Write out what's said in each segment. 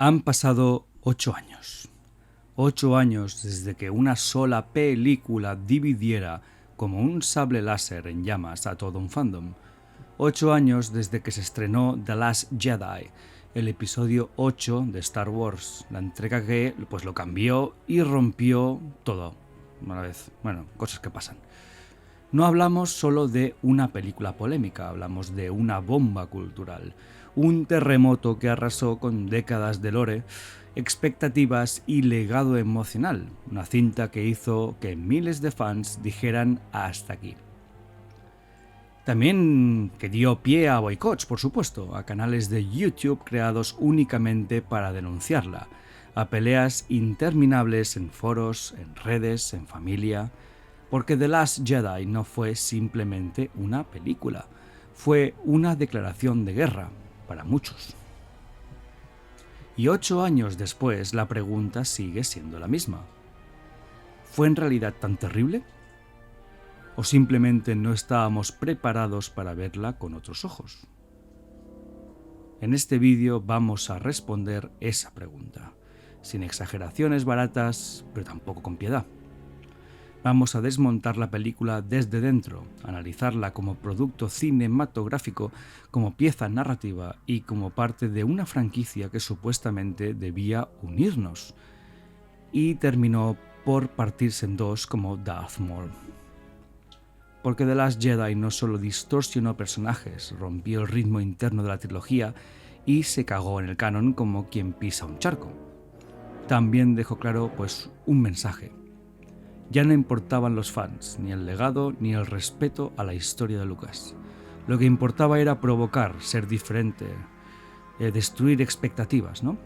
Han pasado 8 años. 8 años desde que una sola película dividiera como un sable láser en llamas a todo un fandom. 8 años desde que se estrenó The Last Jedi, el episodio 8 de Star Wars, la entrega que pues lo cambió y rompió todo. Una vez, bueno, cosas que pasan. No hablamos solo de una película polémica, hablamos de una bomba cultural, un terremoto que arrasó con décadas de lore, expectativas y legado emocional, una cinta que hizo que miles de fans dijeran hasta aquí. También que dio pie a boicots, por supuesto, a canales de YouTube creados únicamente para denunciarla, a peleas interminables en foros, en redes, en familia, porque The Last Jedi no fue simplemente una película, fue una declaración de guerra, para muchos. Y 8 años después la pregunta sigue siendo la misma. ¿Fue en realidad tan terrible? ¿O simplemente no estábamos preparados para verla con otros ojos? En este vídeo vamos a responder esa pregunta, sin exageraciones baratas, pero tampoco con piedad. Vamos a desmontar la película desde dentro, analizarla como producto cinematográfico, como pieza narrativa y como parte de una franquicia que supuestamente debía unirnos, y terminó por partirse en dos como Darth Maul. Porque The Last Jedi no solo distorsionó personajes, rompió el ritmo interno de la trilogía y se cagó en el canon como quien pisa un charco. También dejó claro un mensaje. Ya no importaban los fans, ni el legado, ni el respeto a la historia de Lucas. Lo que importaba era provocar, ser diferente, destruir expectativas, ¿no?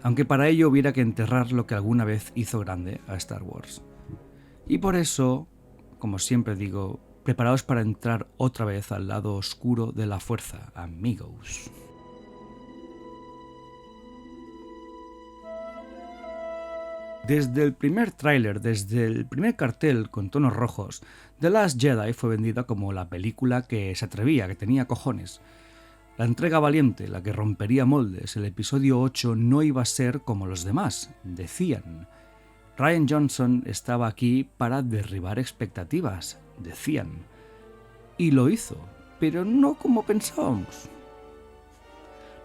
Aunque para ello hubiera que enterrar lo que alguna vez hizo grande a Star Wars. Y por eso, como siempre digo, preparaos para entrar otra vez al lado oscuro de la fuerza, amigos. Desde el primer tráiler, desde el primer cartel con tonos rojos, The Last Jedi fue vendida como la película que se atrevía, que tenía cojones. La entrega valiente, la que rompería moldes, el episodio 8 no iba a ser como los demás, decían. Rian Johnson estaba aquí para derribar expectativas, decían. Y lo hizo, pero no como pensábamos.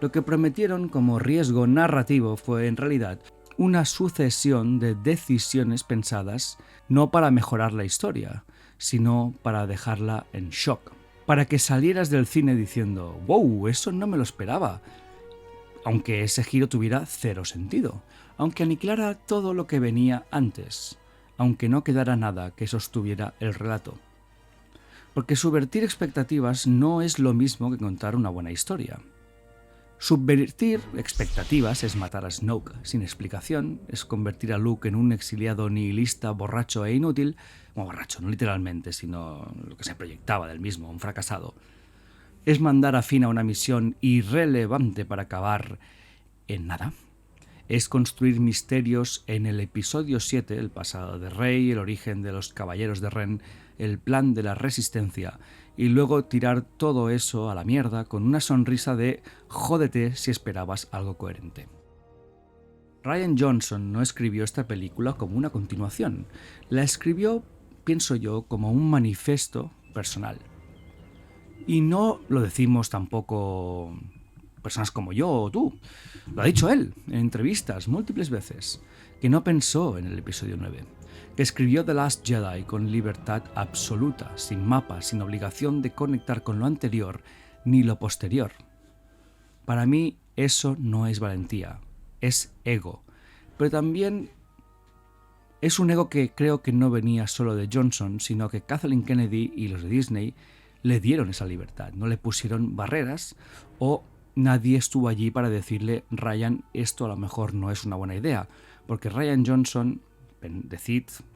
Lo que prometieron como riesgo narrativo fue en realidad una sucesión de decisiones pensadas no para mejorar la historia, sino para dejarla en shock. Para que salieras del cine diciendo, wow, eso no me lo esperaba, aunque ese giro tuviera cero sentido, aunque aniquilara todo lo que venía antes, aunque no quedara nada que sostuviera el relato. Porque subvertir expectativas no es lo mismo que contar una buena historia. Subvertir expectativas es matar a Snoke sin explicación, es convertir a Luke en un exiliado nihilista, borracho e inútil, bueno, borracho, no literalmente, sino lo que se proyectaba del mismo, un fracasado. Es mandar a Finn a una misión irrelevante para acabar en nada. Es construir misterios en el episodio 7, el pasado de Rey, el origen de los caballeros de Ren, el plan de la resistencia, y luego tirar todo eso a la mierda con una sonrisa de jódete si esperabas algo coherente. Rian Johnson no escribió esta película como una continuación, la escribió, pienso yo, como un manifiesto personal. Y no lo decimos tampoco personas como yo o tú. Lo ha dicho él en entrevistas múltiples veces, que no pensó en el episodio 9, que escribió The Last Jedi con libertad absoluta, sin mapa, sin obligación de conectar con lo anterior ni lo posterior. Para mí eso no es valentía, es ego, pero también es un ego que creo que no venía solo de Johnson, sino que Kathleen Kennedy y los de Disney le dieron esa libertad, no le pusieron barreras o nadie estuvo allí para decirle Rian, esto a lo mejor no es una buena idea, porque Rian Johnson,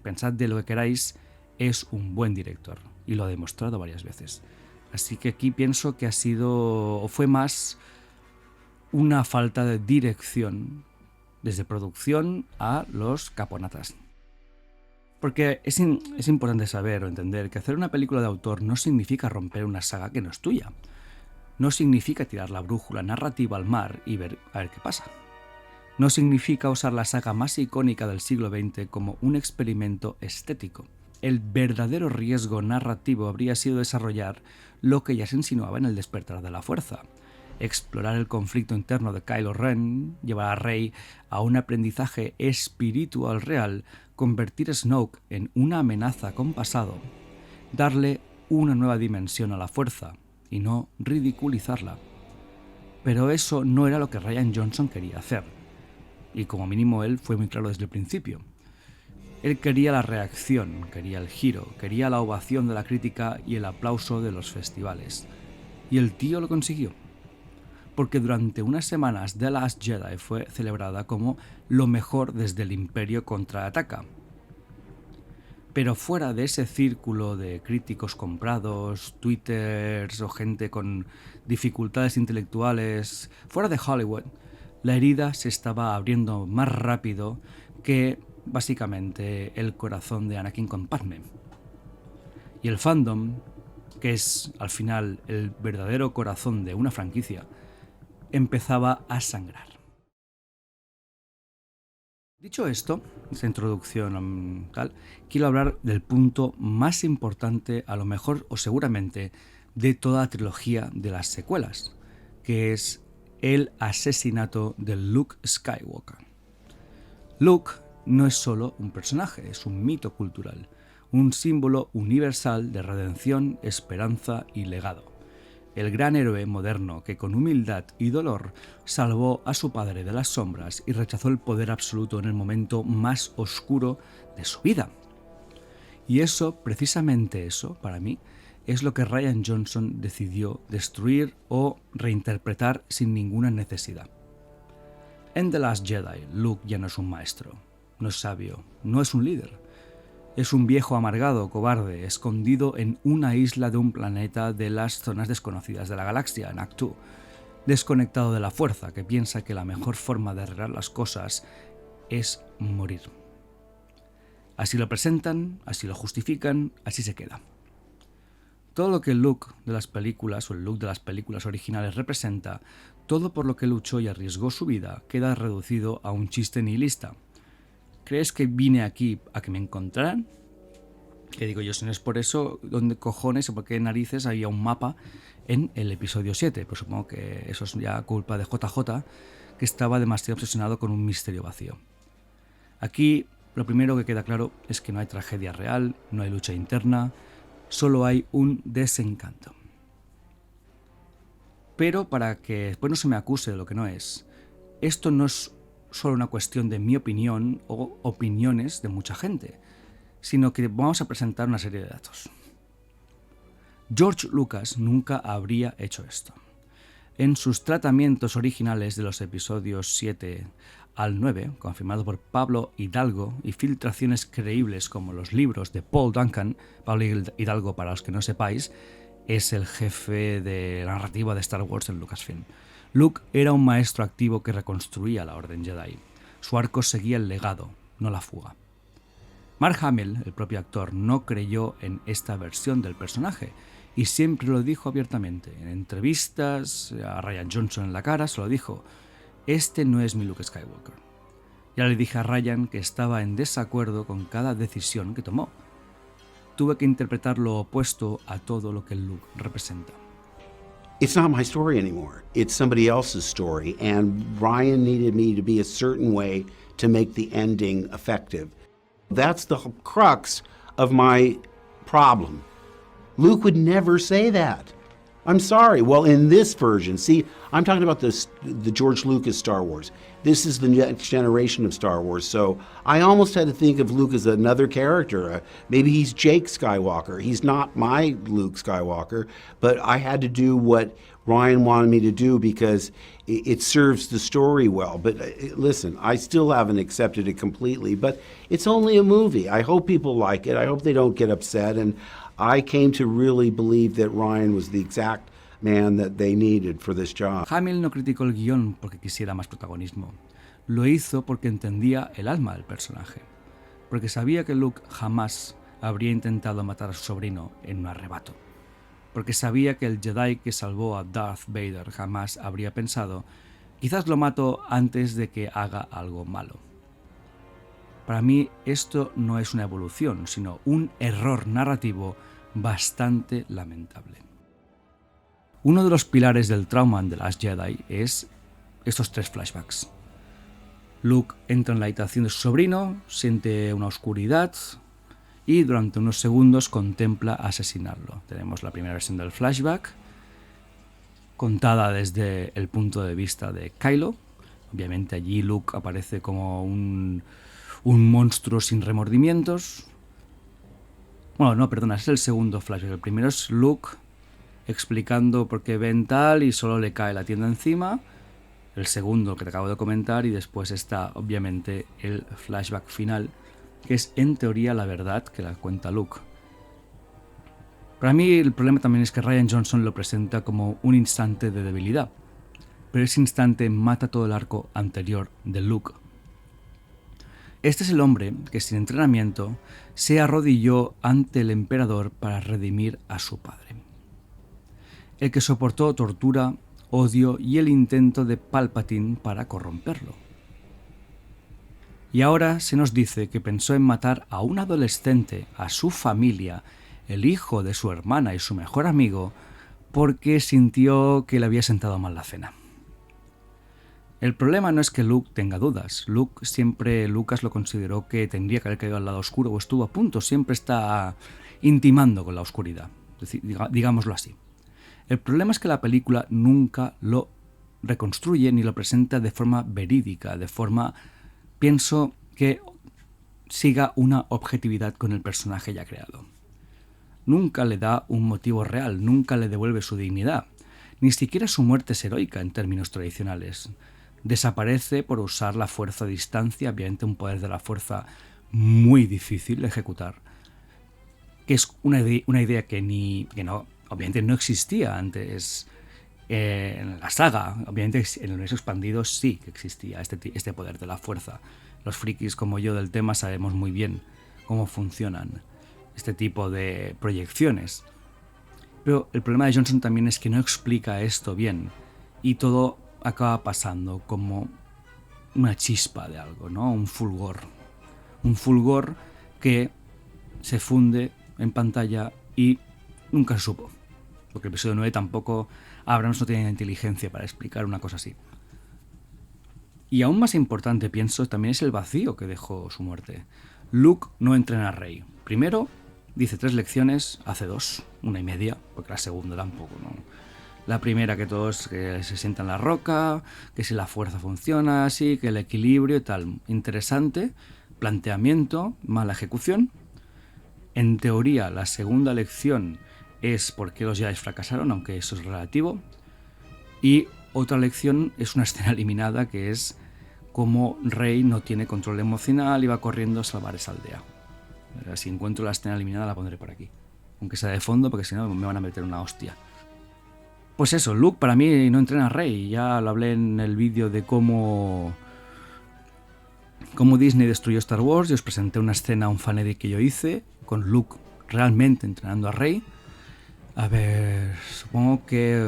pensad de lo que queráis, es un buen director y lo ha demostrado varias veces. Así que aquí pienso que fue más una falta de dirección desde producción a los caponatas. Porque es importante saber o entender que hacer una película de autor no significa romper una saga que no es tuya. no significa tirar la brújula narrativa al mar y ver a ver qué pasa. No significa usar la saga más icónica del siglo XX como un experimento estético. El verdadero riesgo narrativo habría sido desarrollar lo que ya se insinuaba en El despertar de la fuerza. Explorar el conflicto interno de Kylo Ren, llevar a Rey a un aprendizaje espiritual real, convertir a Snoke en una amenaza con pasado, darle una nueva dimensión a la fuerza y no ridiculizarla. Pero eso no era lo que Rian Johnson quería hacer, y como mínimo él fue muy claro desde el principio. Él quería la reacción, quería el giro, quería la ovación de la crítica y el aplauso de los festivales. Y el tío lo consiguió. Porque durante unas semanas The Last Jedi fue celebrada como lo mejor desde el Imperio contraataca. Pero fuera de ese círculo de críticos comprados, twitters o gente con dificultades intelectuales, fuera de Hollywood, la herida se estaba abriendo más rápido que, básicamente, el corazón de Anakin con Padme. Y el fandom, que es al final el verdadero corazón de una franquicia, empezaba a sangrar. Dicho esto, esta introducción tal, quiero hablar del punto más importante, a lo mejor o seguramente, de toda la trilogía de las secuelas, que es el asesinato de Luke Skywalker. Luke no es solo un personaje, es un mito cultural, un símbolo universal de redención, esperanza y legado. El gran héroe moderno que con humildad y dolor salvó a su padre de las sombras y rechazó el poder absoluto en el momento más oscuro de su vida. Y eso, precisamente eso, para mí, es lo que Rian Johnson decidió destruir o reinterpretar sin ninguna necesidad. En The Last Jedi, Luke ya no es un maestro, no es sabio, no es un líder. Es un viejo amargado, cobarde, escondido en una isla de un planeta de las zonas desconocidas de la galaxia, Naktu, desconectado de la fuerza, que piensa que la mejor forma de arreglar las cosas es morir. Así lo presentan, así lo justifican, así se queda. Todo lo que el Luke de las películas o el Luke de las películas originales representa, todo por lo que luchó y arriesgó su vida, queda reducido a un chiste nihilista. ¿Crees que vine aquí a que me encontraran? Que digo yo, si no es por eso, ¿dónde cojones o por qué narices había un mapa en el episodio 7? Pues supongo que eso es ya culpa de JJ, que estaba demasiado obsesionado con un misterio vacío. Aquí lo primero que queda claro es que no hay tragedia real, no hay lucha interna, solo hay un desencanto. Pero para que después no se me acuse de lo que no es, esto no es solo una cuestión de mi opinión o opiniones de mucha gente, sino que vamos a presentar una serie de datos. George Lucas nunca habría hecho esto. En sus tratamientos originales de los episodios 7 al 9, confirmado por Pablo Hidalgo, y filtraciones creíbles como los libros de Paul Duncan, Pablo Hidalgo, para los que no sepáis, es el jefe de la narrativa de Star Wars en Lucasfilm. Luke era un maestro activo que reconstruía la Orden Jedi. Su arco seguía el legado, no la fuga. Mark Hamill, el propio actor, no creyó en esta versión del personaje y siempre lo dijo abiertamente. En entrevistas a Rian Johnson en la cara se lo dijo: este no es mi Luke Skywalker. Ya le dije a Rian que estaba en desacuerdo con cada decisión que tomó. Tuve que interpretar lo opuesto a todo lo que Luke representa. It's not my story anymore. It's somebody else's story, and Rian needed me to be a certain way to make the ending effective. That's the crux of my problem. Luke would never say that. I'm sorry. Well, in this version, see, I'm talking about the George Lucas Star Wars. This is the next generation of Star Wars, so I almost had to think of Luke as another character. Maybe he's Jake Skywalker. He's not my Luke Skywalker, but I had to do what Rian wanted me to do because it serves the story well. But listen, I still haven't accepted it completely, but it's only a movie. I hope people like it. I hope they don't get upset, and I came to really believe that Rian was the exact man that they needed for this job. Hamill no criticó el guión porque quisiera más protagonismo. Lo hizo porque entendía el alma del personaje. Porque sabía que Luke jamás habría intentado matar a su sobrino en un arrebato. porque sabía que el Jedi que salvó a Darth Vader jamás habría pensado: quizás lo mato antes de que haga algo malo. Para mí esto no es una evolución, sino un error narrativo bastante lamentable. Uno de los pilares del trauma de The Last Jedi es estos 3 flashbacks. Luke entra en la habitación de su sobrino, siente una oscuridad y durante unos segundos contempla asesinarlo. Tenemos la primera versión del flashback, contada desde el punto de vista de Kylo. Obviamente allí Luke aparece como un monstruo sin remordimientos. Bueno, no, perdona, es el segundo flashback. El primero es Luke explicando por qué ven tal y solo le cae la tienda encima. El segundo que te acabo de comentar, y después está obviamente el flashback final, que es en teoría la verdad que la cuenta Luke. Para mí el problema también es que Rian Johnson lo presenta como un instante de debilidad, pero ese instante mata todo el arco anterior de Luke. Este es el hombre que sin entrenamiento se arrodilló ante el emperador para redimir a su padre. El que soportó tortura, odio y el intento de Palpatine para corromperlo. Y ahora se nos dice que pensó en matar a un adolescente, a su familia, el hijo de su hermana y su mejor amigo, porque sintió que le había sentado mal la cena. El problema no es que Luke tenga dudas. Lucas lo consideró que tendría que haber caído al lado oscuro o estuvo a punto. Siempre está intimando con la oscuridad, digámoslo así. El problema es que la película nunca lo reconstruye ni lo presenta de forma verídica, pienso que siga una objetividad con el personaje ya creado. Nunca le da un motivo real, nunca le devuelve su dignidad. Ni siquiera su muerte es heroica en términos tradicionales. Desaparece por usar la fuerza a distancia, obviamente un poder de la fuerza muy difícil de ejecutar, que es una idea que obviamente no existía antes en la saga. Obviamente en el universo expandido sí que existía este poder de la fuerza. Los frikis como yo del tema sabemos muy bien cómo funcionan este tipo de proyecciones. Pero el problema de Johnson también es que no explica esto bien y todo acaba pasando como una chispa de algo, ¿no? Un fulgor. Un fulgor que se funde en pantalla y nunca se supo. Porque el episodio 9 tampoco, Abrams no tiene inteligencia para explicar una cosa así. Y aún más importante, pienso, también es el vacío que dejó su muerte. Luke no entrena a Rey. Primero, dice 3 lecciones, hace 2, 1.5, porque la segunda tampoco, ¿no? La primera que todos que se sientan en la roca, que si la fuerza funciona así, que el equilibrio y tal. Interesante, planteamiento, mala ejecución. En teoría, la segunda lección es por qué los Jedi fracasaron, aunque eso es relativo. Y otra lección es una escena eliminada, que es cómo Rey no tiene control emocional y va corriendo a salvar esa aldea. Si encuentro la escena eliminada la pondré por aquí, aunque sea de fondo, porque si no me van a meter una hostia. Pues eso, Luke para mí no entrena a Rey. Ya lo hablé en el vídeo de cómo Disney destruyó Star Wars, y os presenté una escena, un fanedit que yo hice con Luke realmente entrenando a Rey. A ver, supongo que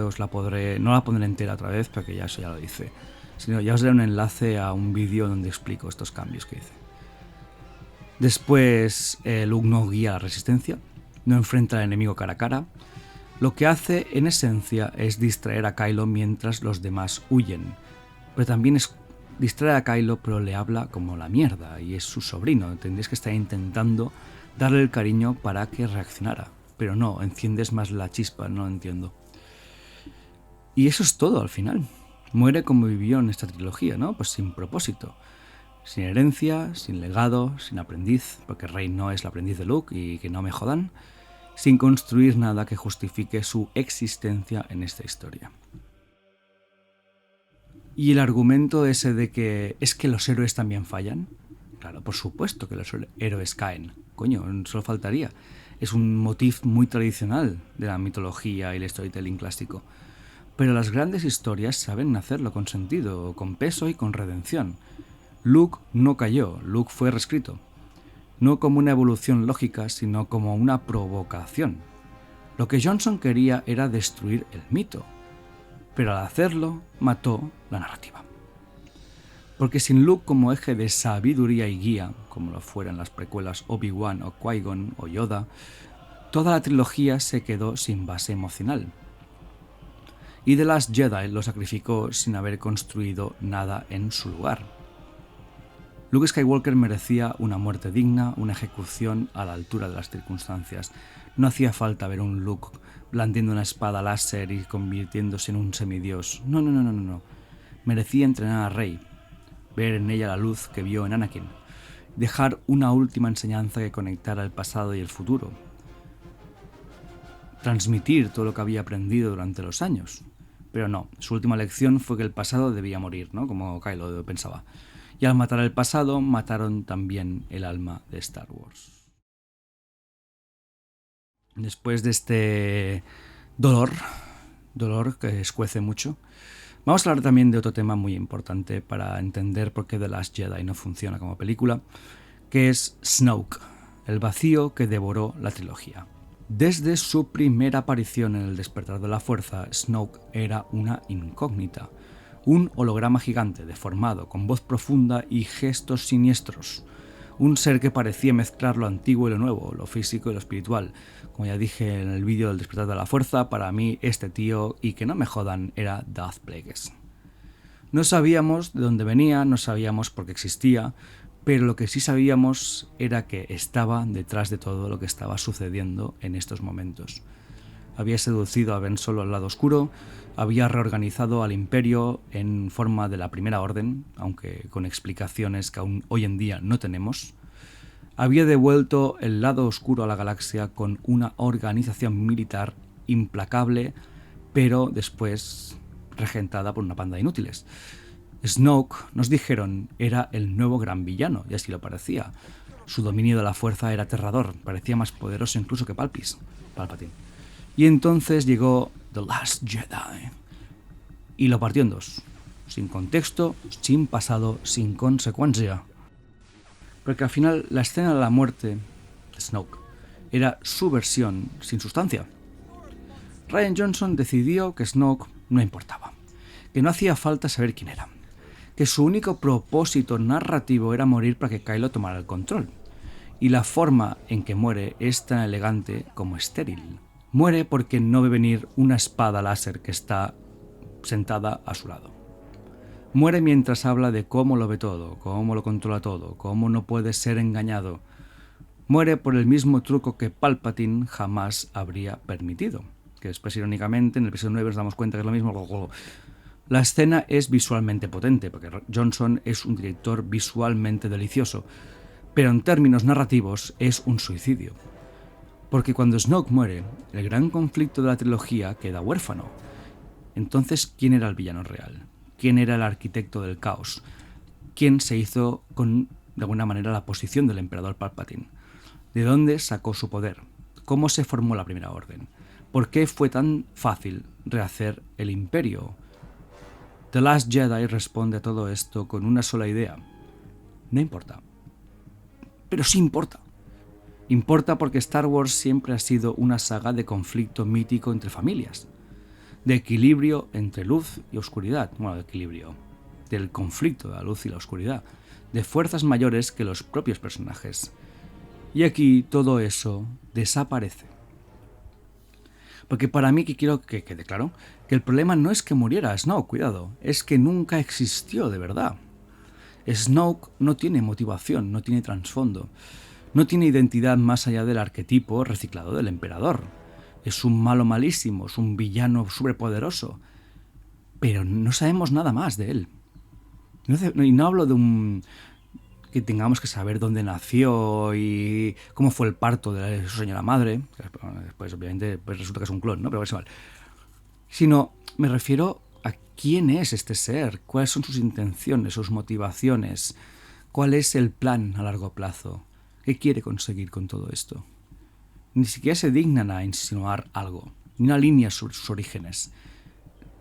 no la pondré entera otra vez, porque ya eso ya lo hice, sino ya os daré un enlace a un vídeo donde explico estos cambios que hice. Después Luke no guía a la resistencia, no enfrenta al enemigo cara a cara. Lo que hace en esencia es distraer a Kylo mientras los demás huyen, pero también es distraer a Kylo, pero le habla como la mierda y es su sobrino. Tendrías que estar intentando darle el cariño para que reaccionara, pero no, enciendes más la chispa, no lo entiendo. Y eso es todo al final. Muere como vivió en esta trilogía, ¿no? Pues sin propósito, sin herencia, sin legado, sin aprendiz, porque Rey no es el aprendiz de Luke y que no me jodan, sin construir nada que justifique su existencia en esta historia. Y el argumento ese de que es que los héroes también fallan. Claro, por supuesto que los héroes caen. Coño, solo faltaría. Es un motif muy tradicional de la mitología y el storytelling clásico. Pero las grandes historias saben hacerlo con sentido, con peso y con redención. Luke no cayó, Luke fue reescrito. No como una evolución lógica, sino como una provocación. Lo que Johnson quería era destruir el mito, pero al hacerlo mató la narrativa. Porque sin Luke como eje de sabiduría y guía, como lo fueran las precuelas Obi-Wan o Qui-Gon o Yoda, toda la trilogía se quedó sin base emocional. Y The Last Jedi lo sacrificó sin haber construido nada en su lugar. Luke Skywalker merecía una muerte digna, una ejecución a la altura de las circunstancias. No hacía falta ver un Luke blandiendo una espada láser y convirtiéndose en un semidios. No. Merecía entrenar a Rey, ver en ella la luz que vio en Anakin, dejar una última enseñanza que conectara el pasado y el futuro, transmitir todo lo que había aprendido durante los años. Pero no, su última lección fue que el pasado debía morir, ¿no? Como Kylo pensaba. Y al matar el pasado, mataron también el alma de Star Wars. Después de este dolor que escuece mucho, vamos a hablar también de otro tema muy importante para entender por qué The Last Jedi no funciona como película, que es Snoke, el vacío que devoró la trilogía. Desde su primera aparición en El Despertar de la Fuerza, Snoke era una incógnita, un holograma gigante deformado, con voz profunda y gestos siniestros. Un ser que parecía mezclar lo antiguo y lo nuevo, lo físico y lo espiritual. Como ya dije en el vídeo del Despertar de la Fuerza, para mí este tío, y que no me jodan, era Darth Plagueis. No sabíamos de dónde venía, no sabíamos por qué existía, pero lo que sí sabíamos era que estaba detrás de todo lo que estaba sucediendo en estos momentos. Había seducido a Ben Solo al lado oscuro, había reorganizado al Imperio en forma de la Primera Orden, aunque con explicaciones que aún hoy en día no tenemos. Había devuelto el lado oscuro a la galaxia con una organización militar implacable, pero después regentada por una panda de inútiles. Snoke, nos dijeron, era el nuevo gran villano, y así lo parecía. Su dominio de la fuerza era aterrador, parecía más poderoso incluso que Palpatine. Y entonces llegó The Last Jedi y lo partió en dos, sin contexto, sin pasado, sin consecuencia. Porque al final la escena de la muerte de Snoke era su versión sin sustancia. Rian Johnson decidió que Snoke no importaba, que no hacía falta saber quién era, que su único propósito narrativo era morir para que Kylo tomara el control. Y la forma en que muere es tan elegante como estéril. Muere porque no ve venir una espada láser que está sentada a su lado. Muere mientras habla de cómo lo ve todo, cómo lo controla todo, cómo no puede ser engañado. Muere por el mismo truco que Palpatine jamás habría permitido. Que después, irónicamente, en el episodio 9 nos damos cuenta que es lo mismo. La escena es visualmente potente, porque Johnson es un director visualmente delicioso, pero en términos narrativos es un suicidio. Porque cuando Snoke muere, el gran conflicto de la trilogía queda huérfano. Entonces, ¿quién era el villano real? ¿Quién era el arquitecto del caos? ¿Quién se hizo con, de alguna manera, la posición del emperador Palpatine? ¿De dónde sacó su poder? ¿Cómo se formó la Primera Orden? ¿Por qué fue tan fácil rehacer el Imperio? The Last Jedi responde a todo esto con una sola idea. No importa. Pero sí importa. Importa porque Star Wars siempre ha sido una saga de conflicto mítico entre familias, de equilibrio entre luz y oscuridad, de equilibrio, del conflicto de la luz y la oscuridad, de fuerzas mayores que los propios personajes. Y aquí todo eso desaparece. Porque para mí, que quiero que quede claro, que el problema no es que muriera Snoke, cuidado, es que nunca existió de verdad. Snoke no tiene motivación, no tiene trasfondo. No tiene identidad más allá del arquetipo reciclado del emperador. Es un malo malísimo, es un villano superpoderoso. Pero no sabemos nada más de él. Y no hablo de un... que tengamos que saber dónde nació y cómo fue el parto de su señora madre. Después, obviamente, resulta que es un clon, ¿no? Pero es igual. Sino, me refiero a quién es este ser, cuáles son sus intenciones, sus motivaciones, cuál es el plan a largo plazo. ¿Qué quiere conseguir con todo esto? Ni siquiera se dignan a insinuar algo, ni una línea sobre sus orígenes.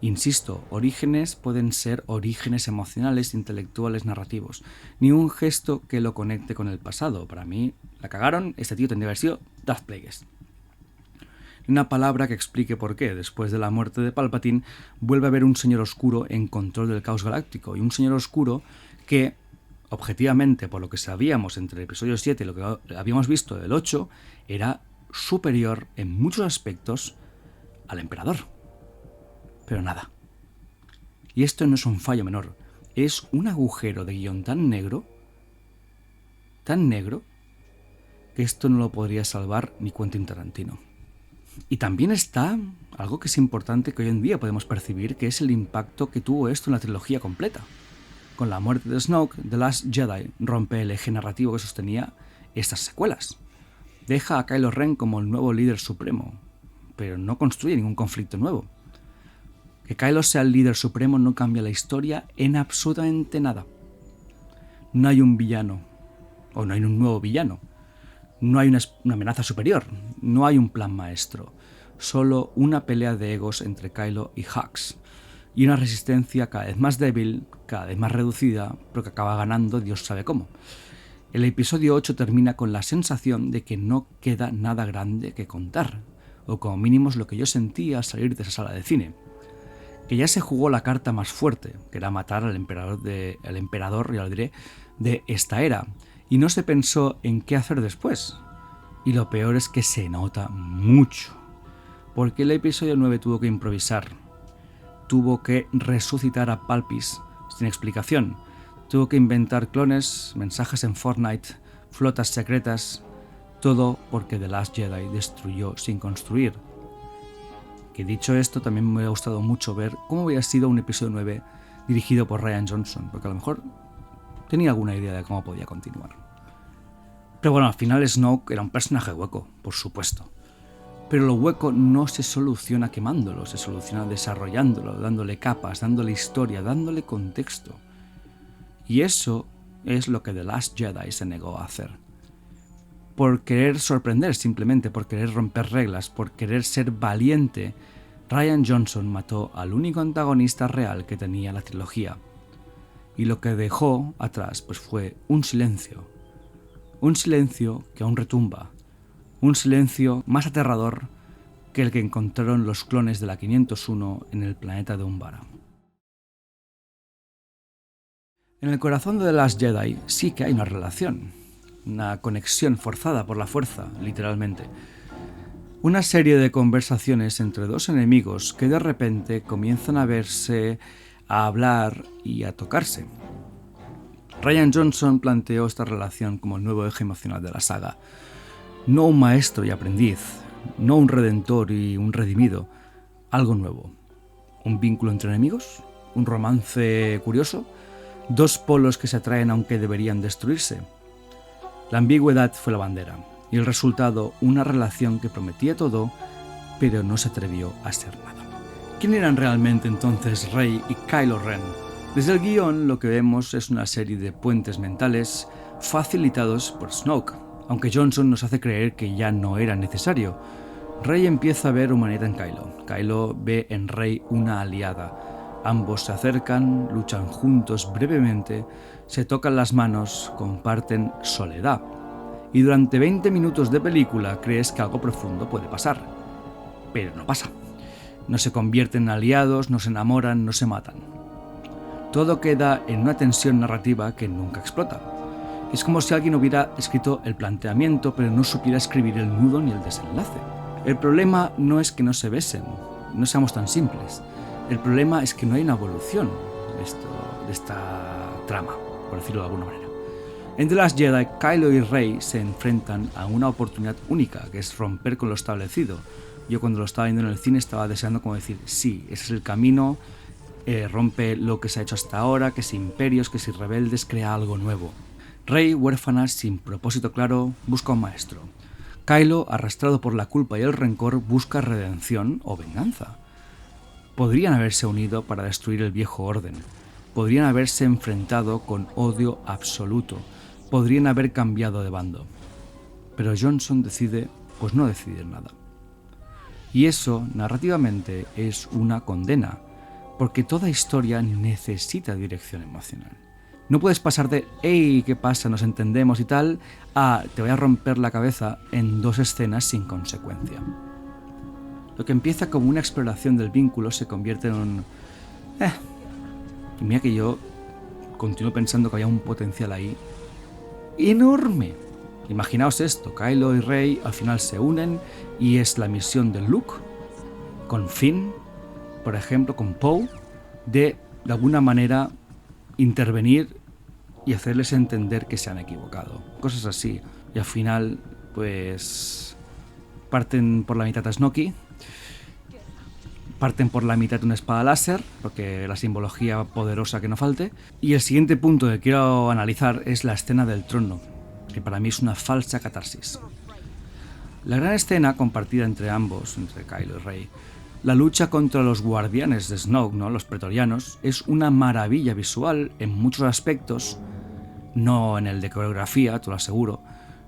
Insisto, orígenes pueden ser orígenes emocionales, intelectuales, narrativos. Ni un gesto que lo conecte con el pasado. Para mí, la cagaron, este tío tendría que haber sido Darth Plagueis. ni una palabra que explique por qué, después de la muerte de Palpatine, vuelve a haber un señor oscuro en control del caos galáctico, y un señor oscuro que, objetivamente, por lo que sabíamos entre el episodio 7 y lo que habíamos visto del 8, era superior en muchos aspectos al emperador. Pero nada. Y esto no es un fallo menor, es un agujero de guión tan negro, que esto no lo podría salvar ni Quentin Tarantino. Y también está algo que es importante que hoy en día podemos percibir, que es el impacto que tuvo esto en la trilogía completa. Con la muerte de Snoke, The Last Jedi rompe el eje narrativo que sostenía estas secuelas. Deja a Kylo Ren como el nuevo líder supremo, pero no construye ningún conflicto nuevo. Que Kylo sea el líder supremo no cambia la historia en absolutamente nada. No hay un villano, o no hay un nuevo villano. No hay una amenaza superior, no hay un plan maestro, solo una pelea de egos entre Kylo y Hux, y una resistencia cada vez más débil, cada vez más reducida, pero que acaba ganando Dios sabe cómo. El episodio 8 termina con la sensación de que no queda nada grande que contar, o como mínimo es lo que yo sentía al salir de esa sala de cine. Que ya se jugó la carta más fuerte, que era matar al emperador, ya lo diré, de esta era, y no se pensó en qué hacer después. Y lo peor es que se nota mucho, porque el episodio 9 tuvo que improvisar, tuvo que resucitar a Palpis sin explicación, tuvo que inventar clones, mensajes en Fortnite, flotas secretas, todo porque The Last Jedi destruyó sin construir. Que dicho esto, también me hubiera gustado mucho ver cómo hubiera sido un episodio 9 dirigido por Rian Johnson, porque a lo mejor tenía alguna idea de cómo podía continuar. Pero bueno, al final Snoke era un personaje hueco, por supuesto. Pero lo hueco no se soluciona quemándolo, se soluciona desarrollándolo, dándole capas, dándole historia, dándole contexto. Y eso es lo que The Last Jedi se negó a hacer. Por querer sorprender, simplemente por querer romper reglas, por querer ser valiente, Rian Johnson mató al único antagonista real que tenía la trilogía. Y lo que dejó atrás pues fue un silencio que aún retumba, un silencio más aterrador que el que encontraron los clones de la 501 en el planeta de Umbara. En el corazón de The Last Jedi sí que hay una relación, una conexión forzada por la fuerza, literalmente. Una serie de conversaciones entre dos enemigos que de repente comienzan a verse, a hablar y a tocarse. Rian Johnson planteó esta relación como el nuevo eje emocional de la saga. No un maestro y aprendiz, no un redentor y un redimido, algo nuevo. Un vínculo entre enemigos, un romance curioso, dos polos que se atraen aunque deberían destruirse. La ambigüedad fue la bandera, y el resultado una relación que prometía todo, pero no se atrevió a ser nada. ¿Quién eran realmente entonces Rey y Kylo Ren? Desde el guión lo que vemos es una serie de puentes mentales facilitados por Snoke, aunque Johnson nos hace creer que ya no era necesario. Rey empieza a ver humanidad en Kylo. Kylo ve en Rey una aliada. Ambos se acercan, luchan juntos brevemente, se tocan las manos, comparten soledad. Y durante 20 minutos de película crees que algo profundo puede pasar. Pero no pasa. No se convierten en aliados, no se enamoran, no se matan. Todo queda en una tensión narrativa que nunca explota. Es como si alguien hubiera escrito el planteamiento, pero no supiera escribir el nudo ni el desenlace. El problema no es que no se besen, no seamos tan simples. El problema es que no hay una evolución de esta trama, por decirlo de alguna manera. En The Last Jedi, Kylo y Rey se enfrentan a una oportunidad única, que es romper con lo establecido. Yo cuando lo estaba viendo en el cine estaba deseando como decir, sí, ese es el camino, rompe lo que se ha hecho hasta ahora, que si imperios, que si rebeldes, crea algo nuevo. Rey, huérfana, sin propósito claro, busca un maestro. Kylo, arrastrado por la culpa y el rencor, busca redención o venganza. Podrían haberse unido para destruir el viejo orden. Podrían haberse enfrentado con odio absoluto. Podrían haber cambiado de bando. Pero Johnson decide, pues no decidir nada. Y eso, narrativamente, es una condena, porque toda historia necesita dirección emocional. No puedes pasar de «hey, ¿qué pasa? Nos entendemos y tal» a «te voy a romper la cabeza» en 2 escenas sin consecuencia. Lo que empieza como una exploración del vínculo se convierte en un... Y mira que yo continúo pensando que había un potencial ahí enorme. Imaginaos esto, Kylo y Rey al final se unen y es la misión de Luke con Finn, por ejemplo, con Poe, de alguna manera intervenir y hacerles entender que se han equivocado. Cosas así. Y al final, pues... parten por la mitad a Snoke, parten por la mitad una espada láser, porque la simbología poderosa que no falte. Y el siguiente punto que quiero analizar es la escena del trono, que para mí es una falsa catarsis. La gran escena compartida entre ambos, entre Kylo y Rey, la lucha contra los guardianes de Snoke, ¿no? Los pretorianos, es una maravilla visual en muchos aspectos, no en el de coreografía, te lo aseguro,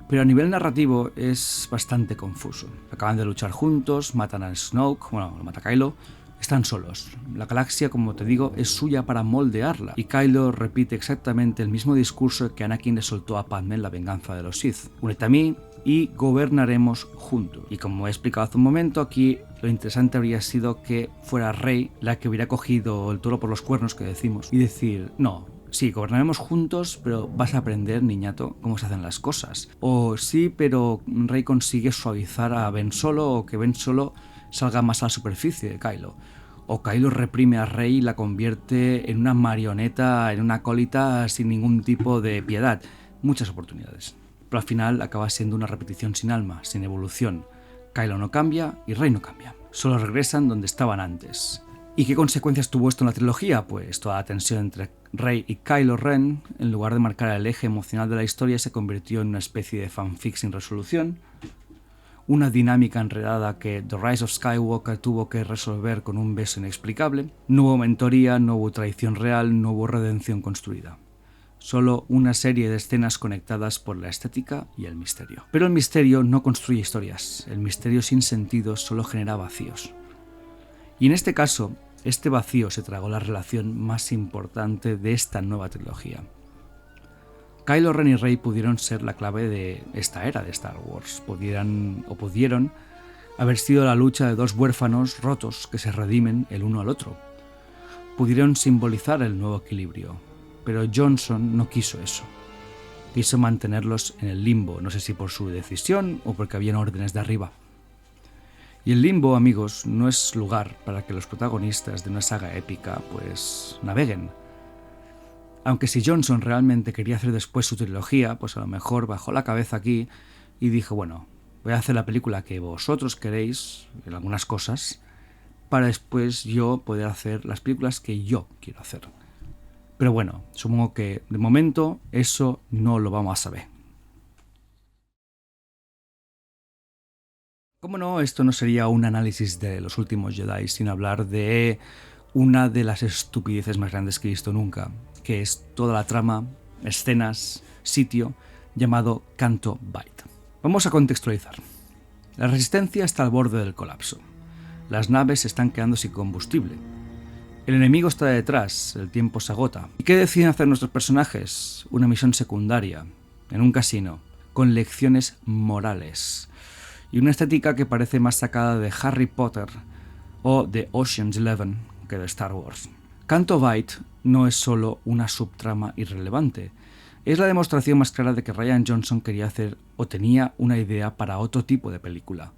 pero a nivel narrativo es bastante confuso. Acaban de luchar juntos, matan a Snoke, bueno, lo mata Kylo, están solos. La galaxia, como te digo, es suya para moldearla, y Kylo repite exactamente el mismo discurso que Anakin le soltó a Padmé en La venganza de los Sith. Únete a mí y gobernaremos juntos. Y como he explicado hace un momento, aquí lo interesante habría sido que fuera Rey la que hubiera cogido el toro por los cuernos, que decimos, y decir, no, sí, gobernaremos juntos, pero vas a aprender, niñato, cómo se hacen las cosas. O sí, pero Rey consigue suavizar a Ben Solo, o que Ben Solo salga más a la superficie de Kylo. O Kylo reprime a Rey y la convierte en una marioneta, en una acólita sin ningún tipo de piedad. Muchas oportunidades. Pero al final acaba siendo una repetición sin alma, sin evolución. Kylo no cambia y Rey no cambia. Solo regresan donde estaban antes. ¿Y qué consecuencias tuvo esto en la trilogía? Pues toda la tensión entre Rey y Kylo Ren, en lugar de marcar el eje emocional de la historia, se convirtió en una especie de fanfic sin resolución. Una dinámica enredada que The Rise of Skywalker tuvo que resolver con un beso inexplicable. No hubo mentoría, no hubo traición real, no hubo redención construida. Solo una serie de escenas conectadas por la estética y el misterio. Pero el misterio no construye historias. El misterio sin sentido solo genera vacíos. Y en este caso, este vacío se tragó la relación más importante de esta nueva trilogía. Kylo Ren y Rey pudieron ser la clave de esta era de Star Wars. Pudieron haber sido la lucha de dos huérfanos rotos que se redimen el uno al otro. Pudieron simbolizar el nuevo equilibrio. Pero Johnson no quiso eso. Quiso mantenerlos en el limbo, no sé si por su decisión o porque habían órdenes de arriba. Y el limbo, amigos, no es lugar para que los protagonistas de una saga épica pues naveguen. Aunque si Johnson realmente quería hacer después su trilogía, pues a lo mejor bajó la cabeza aquí y dijo, bueno, voy a hacer la película que vosotros queréis, en algunas cosas, para después yo poder hacer las películas que yo quiero hacer. Pero bueno, supongo que de momento eso no lo vamos a saber. Cómo no, esto no sería un análisis de Los últimos Jedi sin hablar de una de las estupideces más grandes que he visto nunca, que es toda la trama, escenas, sitio llamado Canto Bight. Vamos a contextualizar. La resistencia está al borde del colapso. Las naves se están quedando sin combustible. El enemigo está detrás, el tiempo se agota. ¿Y qué deciden hacer nuestros personajes? Una misión secundaria, en un casino, con lecciones morales. Y una estética que parece más sacada de Harry Potter o de Ocean's 11 que de Star Wars. Canto Bight no es solo una subtrama irrelevante, es la demostración más clara de que Rian Johnson quería hacer o tenía una idea para otro tipo de película,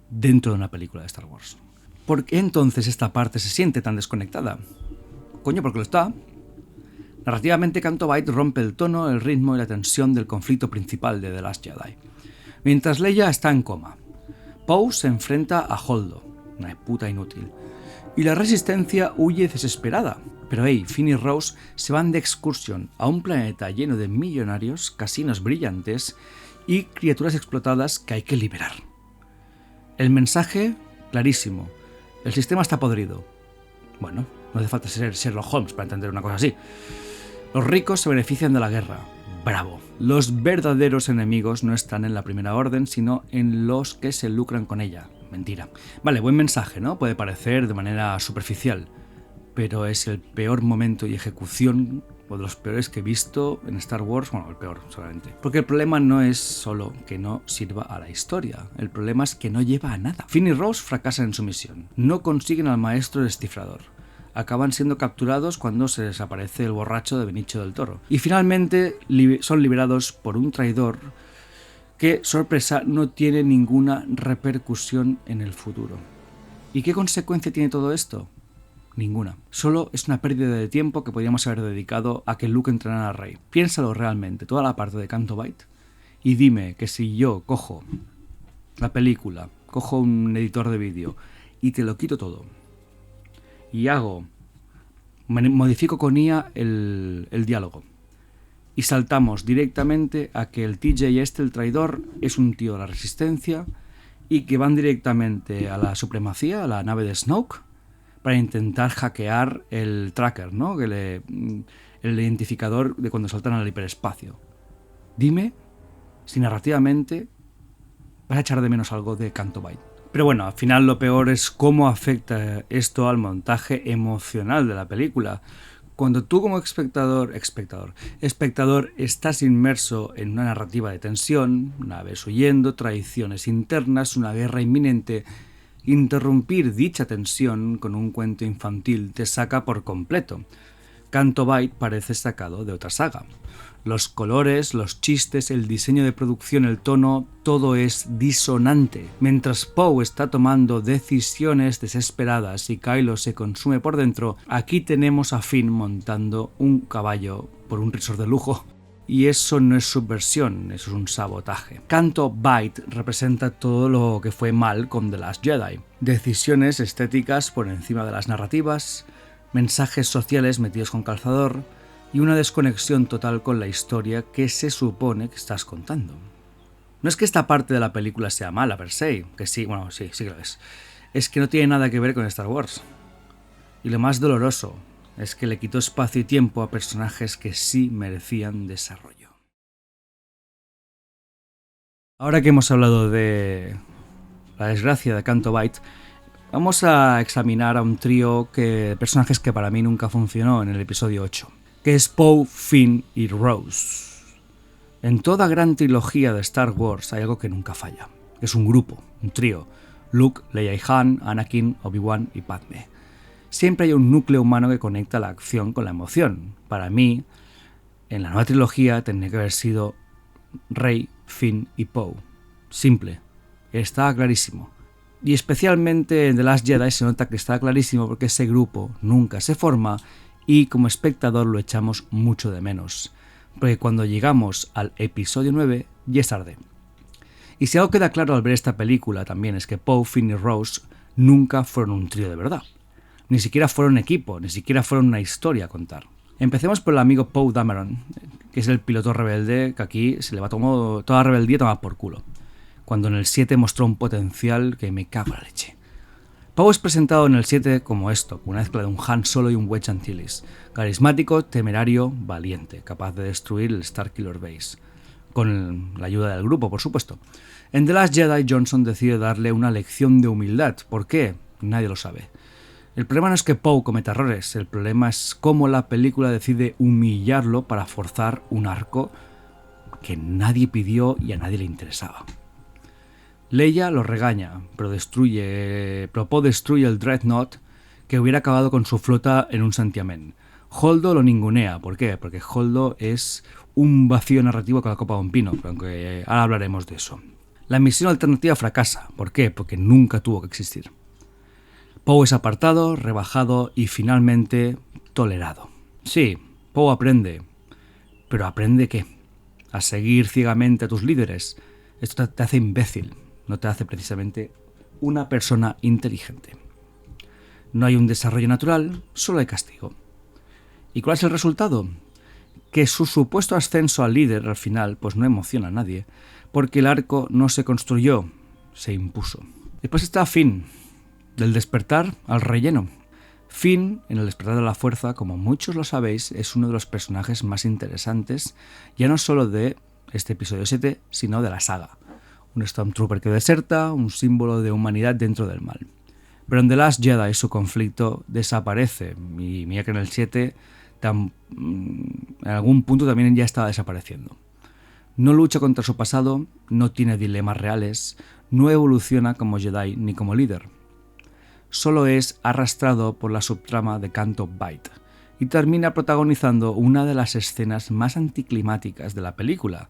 dentro de una película de Star Wars. ¿Por qué entonces esta parte se siente tan desconectada? Coño, porque lo está. Narrativamente, Canto Bight rompe el tono, el ritmo y la tensión del conflicto principal de The Last Jedi. Mientras Leia está en coma, Poe se enfrenta a Holdo, una puta inútil, y la resistencia huye desesperada. Pero Finn y Rose se van de excursión a un planeta lleno de millonarios, casinos brillantes y criaturas explotadas que hay que liberar. El mensaje, clarísimo. El sistema está podrido. Bueno, no hace falta ser Sherlock Holmes para entender una cosa así. Los ricos se benefician de la guerra. Bravo. Los verdaderos enemigos no están en la Primera Orden, sino en los que se lucran con ella. Mentira. Vale, buen mensaje, ¿no? Puede parecer de manera superficial, pero es el peor momento y ejecución o de los peores que he visto en Star Wars, bueno, el peor solamente. Porque el problema no es solo que no sirva a la historia, el problema es que no lleva a nada. Finn y Rose fracasan en su misión, no consiguen al maestro descifrador. Acaban siendo capturados cuando se desaparece el borracho de Benicio del Toro. Y finalmente son liberados por un traidor que, sorpresa, no tiene ninguna repercusión en el futuro. ¿Y qué consecuencia tiene todo esto? Ninguna. Solo es una pérdida de tiempo que podríamos haber dedicado a que Luke entrenara a Rey. Piénsalo realmente, toda la parte de Canto Bight, y dime que si yo cojo la película, cojo un editor de vídeo y te lo quito todo, y modifico con IA el diálogo, y saltamos directamente a que el TJ el traidor, es un tío de la Resistencia y que van directamente a la supremacía, a la nave de Snoke, para intentar hackear el tracker, ¿no? El identificador de cuando saltan al hiperespacio. Dime si narrativamente vas a echar de menos algo de Canto Bight. Pero bueno, al final lo peor es cómo afecta esto al montaje emocional de la película. Cuando tú como espectador estás inmerso en una narrativa de tensión, naves huyendo, traiciones internas, una guerra inminente, interrumpir dicha tensión con un cuento infantil te saca por completo. Canto Bight parece sacado de otra saga. Los colores, los chistes, el diseño de producción, el tono, todo es disonante. Mientras Poe está tomando decisiones desesperadas y Kylo se consume por dentro, aquí tenemos a Finn montando un caballo por un resort de lujo. Y eso no es subversión, eso es un sabotaje. Canto Bight representa todo lo que fue mal con The Last Jedi. Decisiones estéticas por encima de las narrativas, mensajes sociales metidos con calzador y una desconexión total con la historia que se supone que estás contando. No es que esta parte de la película sea mala per se, que sí, bueno, sí que lo es. Es que no tiene nada que ver con Star Wars. Y lo más doloroso es que le quitó espacio y tiempo a personajes que sí merecían desarrollo. Ahora que hemos hablado de la desgracia de Canto Bight, vamos a examinar a un trío de personajes que para mí nunca funcionó en el episodio 8, que es Poe, Finn y Rose. En toda gran trilogía de Star Wars hay algo que nunca falla. Es un grupo, un trío. Luke, Leia y Han, Anakin, Obi-Wan y Padme. Siempre hay un núcleo humano que conecta la acción con la emoción. Para mí, en la nueva trilogía tendría que haber sido Rey, Finn y Poe. Simple. Está clarísimo. Y especialmente en The Last Jedi se nota que está clarísimo porque ese grupo nunca se forma y como espectador lo echamos mucho de menos. Porque cuando llegamos al episodio 9 ya es tarde. Y si algo queda claro al ver esta película también es que Poe, Finn y Rose nunca fueron un trío de verdad. Ni siquiera fueron equipo, ni siquiera fueron una historia a contar. Empecemos por el amigo Poe Dameron, que es el piloto rebelde que aquí se le va toda la rebeldía tomada por culo, cuando en el 7 mostró un potencial que me cago en la leche. Poe es presentado en el 7 como esto, una mezcla de un Han Solo y un Wedge Antilles, carismático, temerario, valiente, capaz de destruir el Starkiller Base, con la ayuda del grupo, por supuesto. En The Last Jedi, Johnson decide darle una lección de humildad. ¿Por qué? Nadie lo sabe. El problema no es que Poe cometa errores, el problema es cómo la película decide humillarlo para forzar un arco que nadie pidió y a nadie le interesaba. Leia lo regaña, pero Poe destruye el Dreadnought que hubiera acabado con su flota en un santiamén. Holdo lo ningunea, ¿por qué? Porque Holdo es un vacío narrativo con la copa de un pino, aunque ahora hablaremos de eso. La misión alternativa fracasa, ¿por qué? Porque nunca tuvo que existir. Poe es apartado, rebajado y finalmente tolerado. Sí, Poe aprende, pero ¿aprende qué? A seguir ciegamente a tus líderes. Esto te hace imbécil, no te hace precisamente una persona inteligente. No hay un desarrollo natural, solo hay castigo. ¿Y cuál es el resultado? Que su supuesto ascenso al líder al final pues no emociona a nadie, porque el arco no se construyó, se impuso. Después está Finn. Del despertar al relleno. Finn, en el despertar de la fuerza, como muchos lo sabéis, es uno de los personajes más interesantes, ya no solo de este episodio 7, sino de la saga. Un Stormtrooper que deserta, un símbolo de humanidad dentro del mal. Pero en The Last Jedi su conflicto desaparece, y mira que en el 7 en algún punto también ya estaba desapareciendo. No lucha contra su pasado, no tiene dilemas reales, no evoluciona como Jedi ni como líder. Solo es arrastrado por la subtrama de Canto Bight y termina protagonizando una de las escenas más anticlimáticas de la película,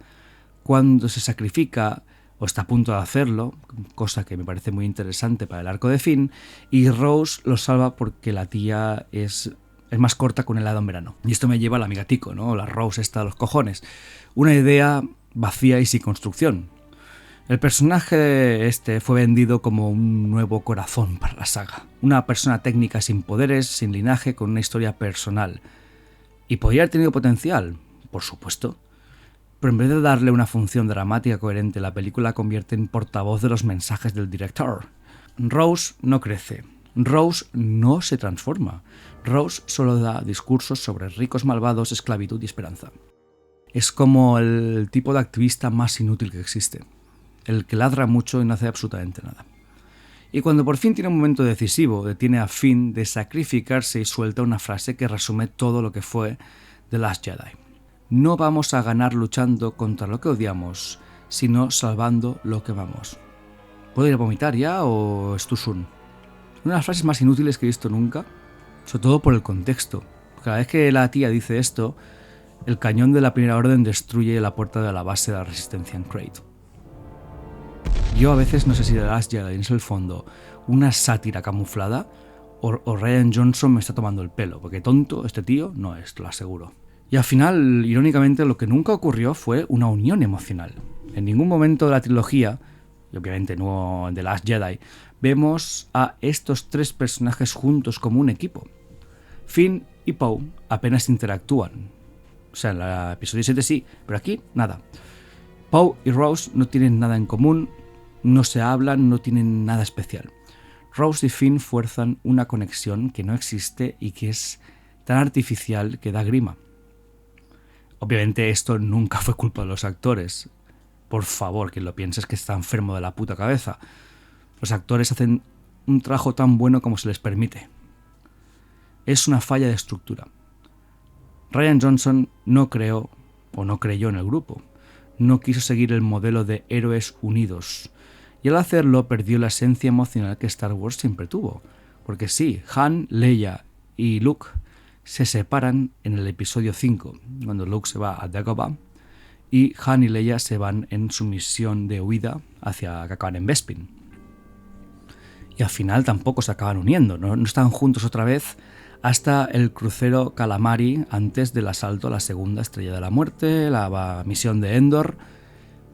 cuando se sacrifica o está a punto de hacerlo, cosa que me parece muy interesante para el arco de Finn, y Rose lo salva porque la tía es más corta con helado en verano. Y esto me lleva a la amiga Tico, ¿no? La Rose esta de los cojones. Una idea vacía y sin construcción. El personaje este fue vendido como un nuevo corazón para la saga. Una persona técnica sin poderes, sin linaje, con una historia personal. ¿Y podría haber tenido potencial? Por supuesto. Pero en vez de darle una función dramática coherente, la película convierte en portavoz de los mensajes del director. Rose no crece. Rose no se transforma. Rose solo da discursos sobre ricos malvados, esclavitud y esperanza. Es como el tipo de activista más inútil que existe. El que ladra mucho y no hace absolutamente nada. Y cuando por fin tiene un momento decisivo, detiene a Finn de sacrificarse y suelta una frase que resume todo lo que fue The Last Jedi. No vamos a ganar luchando contra lo que odiamos, sino salvando lo que amamos. ¿Puedo ir a vomitar ya o es too soon? Una de las frases más inútiles que he visto nunca, sobre todo por el contexto. Cada vez que la tía dice esto, el cañón de la Primera Orden destruye la puerta de la base de la Resistencia en Crait. Yo a veces no sé si The Last Jedi es el fondo una sátira camuflada o Rian Johnson me está tomando el pelo, porque tonto este tío no es, te lo aseguro. Y al final, irónicamente, lo que nunca ocurrió fue una unión emocional. En ningún momento de la trilogía, y obviamente no en The Last Jedi, vemos a estos tres personajes juntos como un equipo. Finn y Poe apenas interactúan. O sea, en el episodio 7 sí, pero aquí nada. Poe y Rose no tienen nada en común, no se hablan, no tienen nada especial. Rose y Finn fuerzan una conexión que no existe y que es tan artificial que da grima. Obviamente esto nunca fue culpa de los actores. Por favor, quien lo piense es que está enfermo de la puta cabeza. Los actores hacen un trabajo tan bueno como se les permite. Es una falla de estructura. Rian Johnson no creó o no creyó en el grupo. No quiso seguir el modelo de héroes unidos. Y al hacerlo perdió la esencia emocional que Star Wars siempre tuvo. Porque sí, Han, Leia y Luke se separan en el episodio 5, cuando Luke se va a Dagobah y Han y Leia se van en su misión de huida hacia que acaban en Bespin. Y al final tampoco se acaban uniendo, no están juntos otra vez hasta el crucero Calamari antes del asalto a la segunda estrella de la muerte, la misión de Endor.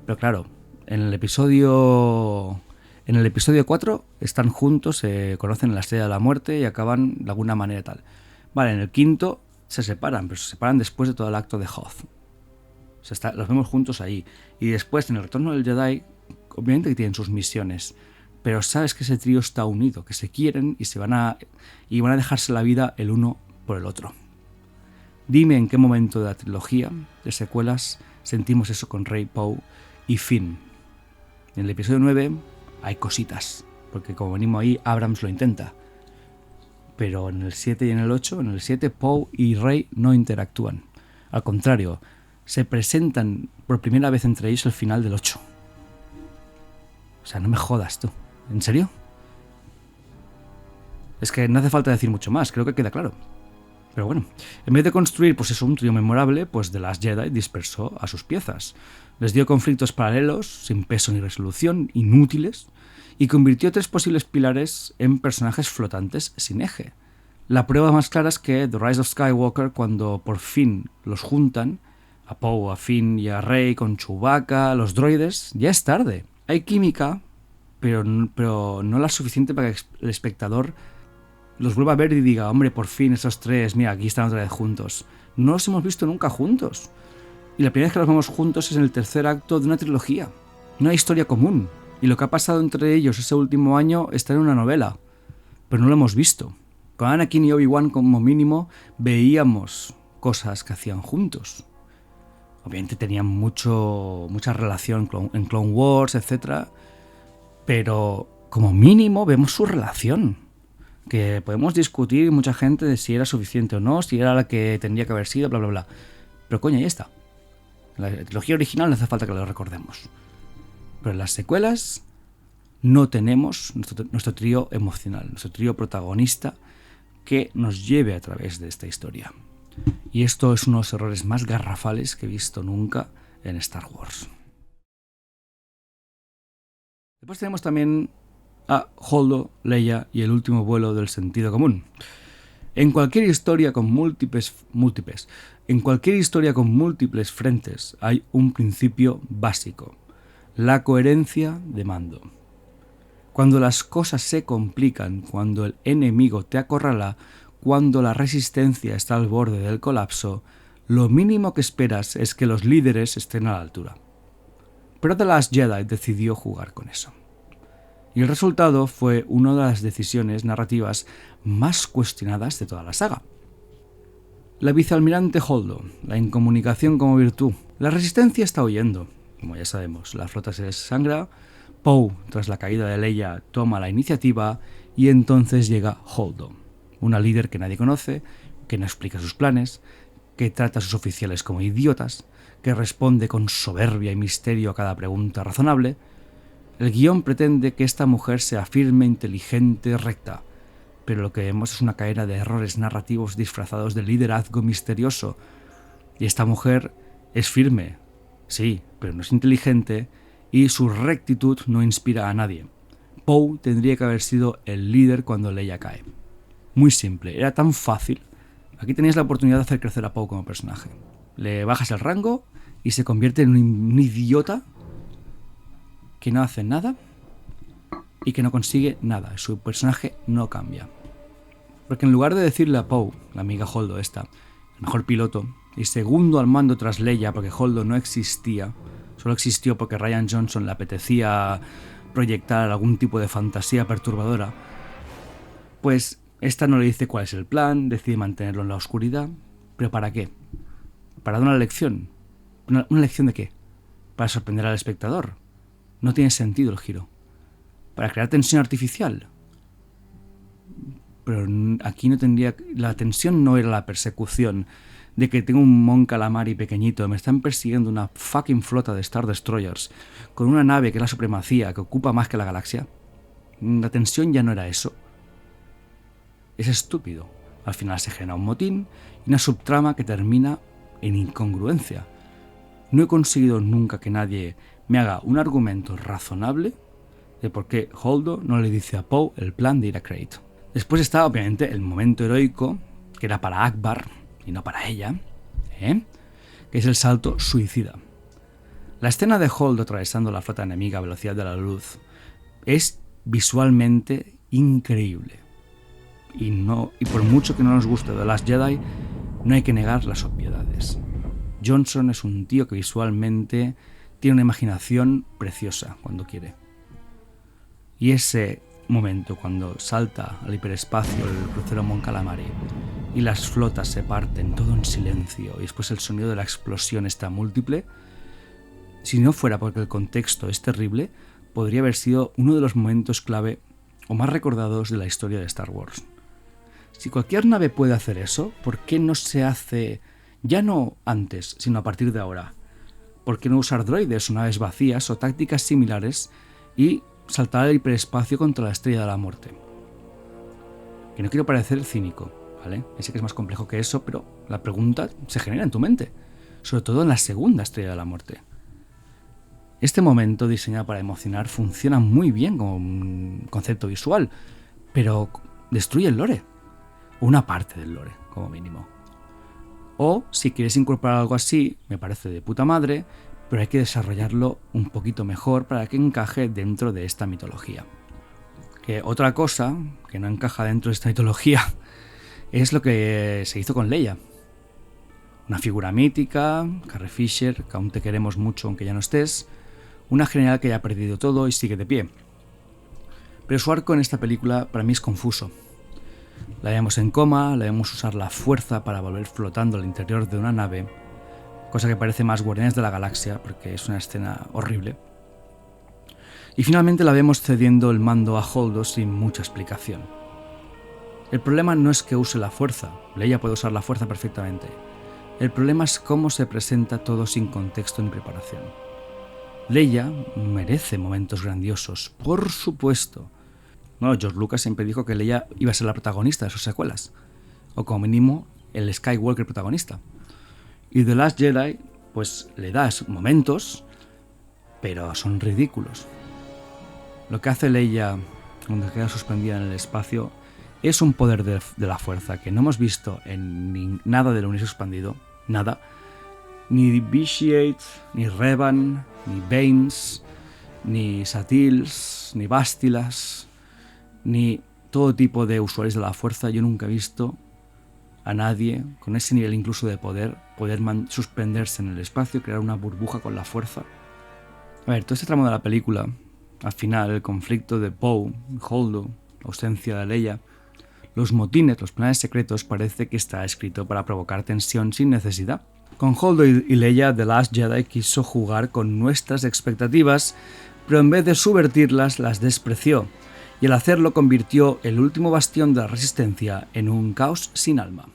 Pero claro, en el episodio 4 están juntos, se conocen en la estrella de la muerte y acaban de alguna manera tal. Vale, en el quinto se separan, pero se separan después de todo el acto de Hoth. Los vemos juntos ahí. Y después, en el retorno del Jedi, obviamente que tienen sus misiones, pero sabes que ese trío está unido, que se quieren y van a dejarse la vida el uno por el otro. Dime en qué momento de la trilogía de secuelas sentimos eso con Rey, Poe y Finn. En el episodio 9 hay cositas, porque como venimos ahí, Abrams lo intenta. Pero en el 7 y en el 8, en el 7 Poe y Rey no interactúan. Al contrario, se presentan por primera vez entre ellos al final del 8. O sea, no me jodas tú. ¿En serio? Es que no hace falta decir mucho más, creo que queda claro. Pero bueno, en vez de construir pues eso, un trío memorable, pues The Last Jedi dispersó a sus piezas. Les dio conflictos paralelos, sin peso ni resolución, inútiles, y convirtió tres posibles pilares en personajes flotantes sin eje. La prueba más clara es que The Rise of Skywalker, cuando por fin los juntan, a Poe, a Finn y a Rey con Chewbacca, los droides, ya es tarde. Hay química, pero no la suficiente para que el espectador los vuelva a ver y diga, hombre, por fin esos tres, mira, aquí están otra vez juntos. No los hemos visto nunca juntos. Y la primera vez que los vemos juntos es en el tercer acto de una trilogía. Una historia común. Y lo que ha pasado entre ellos ese último año está en una novela. Pero no lo hemos visto. Con Anakin y Obi-Wan como mínimo veíamos cosas que hacían juntos. Obviamente tenían mucha relación en Clone Wars, etc. Pero como mínimo vemos su relación. Que podemos discutir mucha gente de si era suficiente o no, si era la que tendría que haber sido, bla, bla, bla. Pero coño, ahí está. En la trilogía original no hace falta que lo recordemos. Pero en las secuelas no tenemos nuestro trío emocional, nuestro trío protagonista que nos lleve a través de esta historia. Y esto es uno de los errores más garrafales que he visto nunca en Star Wars. Después tenemos también a Holdo, Leia y el último vuelo del sentido común. En cualquier historia con múltiples frentes hay un principio básico: la coherencia de mando. Cuando las cosas se complican, cuando el enemigo te acorrala, cuando la resistencia está al borde del colapso, lo mínimo que esperas es que los líderes estén a la altura. Pero The Last Jedi decidió jugar con eso. Y el resultado fue una de las decisiones narrativas más cuestionadas de toda la saga. La vicealmirante Holdo, la incomunicación como virtud. La resistencia está huyendo, como ya sabemos, la flota se desangra. Poe, tras la caída de Leia, toma la iniciativa y entonces llega Holdo, una líder que nadie conoce, que no explica sus planes, que trata a sus oficiales como idiotas, que responde con soberbia y misterio a cada pregunta razonable. El guión pretende que esta mujer sea firme, inteligente, recta, pero lo que vemos es una cadena de errores narrativos disfrazados de liderazgo misterioso. Y esta mujer es firme, sí, pero no es inteligente, y su rectitud no inspira a nadie. Poe tendría que haber sido el líder cuando Leia cae. Muy simple, era tan fácil. Aquí tenéis la oportunidad de hacer crecer a Poe como personaje. Le bajas el rango y se convierte en un idiota que no hace nada y que no consigue nada. Su personaje no cambia. Porque en lugar de decirle a Poe, la amiga Holdo esta, el mejor piloto y segundo al mando tras Leia, porque Holdo no existía, solo existió porque Rian Johnson le apetecía proyectar algún tipo de fantasía perturbadora, pues esta no le dice cuál es el plan, decide mantenerlo en la oscuridad. ¿Pero para qué? ¿Para dar una lección? ¿Una lección de qué? ¿Para sorprender al espectador? No tiene sentido el giro. ¿Para crear tensión artificial? Pero aquí no tendría... La tensión no era la persecución de que tengo un Mon Calamari pequeñito, me están persiguiendo una fucking flota de Star Destroyers con una nave que es la supremacía, que ocupa más que la galaxia. La tensión ya no era eso. Es estúpido. Al final se genera un motín y una subtrama que termina en incongruencia. No he conseguido nunca que nadie me haga un argumento razonable de por qué Holdo no le dice a Poe el plan de ir a Crate. Después está, obviamente, el momento heroico, que era para Ackbar y no para ella, que es el salto suicida. La escena de Holdo atravesando la flota enemiga a velocidad de la luz es visualmente increíble. Y por mucho que no nos guste The Last Jedi, no hay que negar las obviedades. Johnson es un tío que visualmente tiene una imaginación preciosa cuando quiere. Y ese momento cuando salta al hiperespacio el crucero Mon Calamari y las flotas se parten, todo en silencio, y después el sonido de la explosión está múltiple, si no fuera porque el contexto es terrible, podría haber sido uno de los momentos clave o más recordados de la historia de Star Wars. Si cualquier nave puede hacer eso, ¿por qué no se hace, ya no antes, sino a partir de ahora? ¿Por qué no usar droides o naves vacías o tácticas similares y saltar al hiperespacio contra la Estrella de la Muerte? Que no quiero parecer cínico, ¿vale? Sé que es más complejo que eso, pero la pregunta se genera en tu mente, sobre todo en la segunda Estrella de la Muerte. Este momento diseñado para emocionar funciona muy bien como un concepto visual, pero destruye el lore, o una parte del lore, como mínimo. O, si quieres incorporar algo así, me parece de puta madre, pero hay que desarrollarlo un poquito mejor para que encaje dentro de esta mitología. Que otra cosa que no encaja dentro de esta mitología es lo que se hizo con Leia. Una figura mítica, Carrie Fisher, que aún te queremos mucho aunque ya no estés, una general que ya ha perdido todo y sigue de pie. Pero su arco en esta película para mí es confuso. La vemos en coma, la vemos usar la fuerza para volver flotando al interior de una nave, cosa que parece más Guardianes de la Galaxia, porque es una escena horrible. Y finalmente la vemos cediendo el mando a Holdo sin mucha explicación. El problema no es que use la fuerza, Leia puede usar la fuerza perfectamente. El problema es cómo se presenta todo sin contexto ni preparación. Leia merece momentos grandiosos, por supuesto. Bueno, George Lucas siempre dijo que Leia iba a ser la protagonista de sus secuelas, o como mínimo el Skywalker protagonista. Y The Last Jedi pues le da momentos, pero son ridículos. Lo que hace Leia cuando queda suspendida en el espacio es un poder de la fuerza que no hemos visto en nada del universo expandido, nada. Ni Vitiate, ni Revan, ni Baines, ni Satils, ni Bastilas, ni todo tipo de usuarios de la fuerza. Yo nunca he visto a nadie con ese nivel incluso de poder suspenderse en el espacio, crear una burbuja con la fuerza. A ver, todo este tramo de la película, al final, el conflicto de Poe, Holdo, la ausencia de Leia, los motines, los planes secretos, parece que está escrito para provocar tensión sin necesidad. Con Holdo y Leia, The Last Jedi quiso jugar con nuestras expectativas, pero en vez de subvertirlas, las despreció, y al hacerlo convirtió el último bastión de la resistencia en un caos sin alma.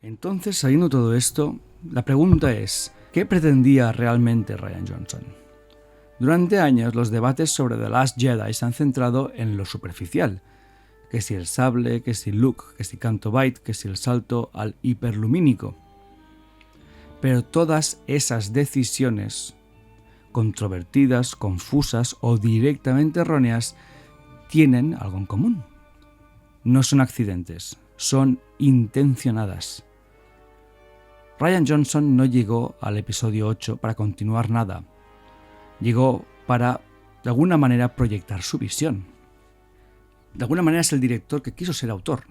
Entonces, sabiendo todo esto, la pregunta es, ¿qué pretendía realmente Rian Johnson? Durante años, los debates sobre The Last Jedi se han centrado en lo superficial, que si el sable, que si Luke, que si Canto Bight, que si el salto al hiperlumínico. Pero todas esas decisiones controvertidas, confusas o directamente erróneas tienen algo en común. No son accidentes, son intencionadas. Rian Johnson no llegó al episodio 8 para continuar nada. Llegó para, de alguna manera, proyectar su visión. De alguna manera es el director que quiso ser autor.